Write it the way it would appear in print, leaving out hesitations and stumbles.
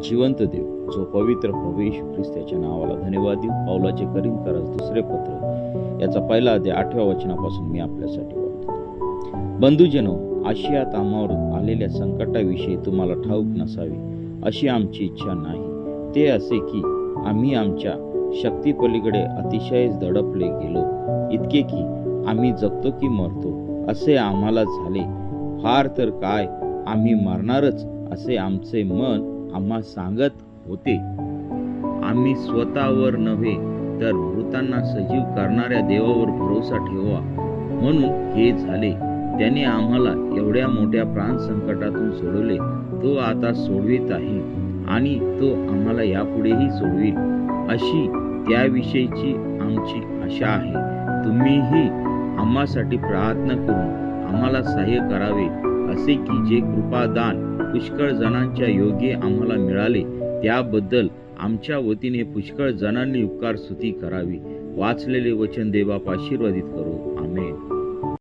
जिवंत देव जो पवित्र प्रभू येशू ख्रिस्ताच्या नावाला धन्यवाद देऊ. पौलाचे करिंथकरास दुसरे पत्र याचा पहिला अध्याय 8व्या वचनापासून मी आपल्यासाठी वाचतो. बंधुजनो, आशियात आम्हावर आलेल्या संकटाविषयी तुम्हाला ठाऊक नसावे अशी आमची इच्छा नाही. ते असे की आम्ही आमच्या शक्तीपलीकडे अतिशयच दडपले गेलो, इतके की आम्ही जगतो की मरतो असे आम्हाला झाले. फार तर काय, आम्ही मरणारच असे आमचे मन आम्हा सांगत होते. आम्ही स्वतःवर नव्हे तर मृतांना सजीव करणाऱ्या देवावर भरोसा ठेवा म्हणून हे झाले. त्याने आम्हाला एवढ्या मोठ्या प्राण संकटातून सोडवले, तो आता सोडवित आहे आणि तो आम्हाला यापुढेही सोडविल अशी त्याविषयीची आमची आशा आहे. तुम्हीही आम्हासाठी प्रार्थना करून आम्हाला सहाय्य करावे, असे की जे कृपादान पुष्कळ जणांच्या योगे आम्हाला मिळाले त्याबद्दल आमच्या वतीने पुष्कळ जणांनी उपकार स्तुती करावी. वाचलेले वचन देवाप आशीर्वादित करो.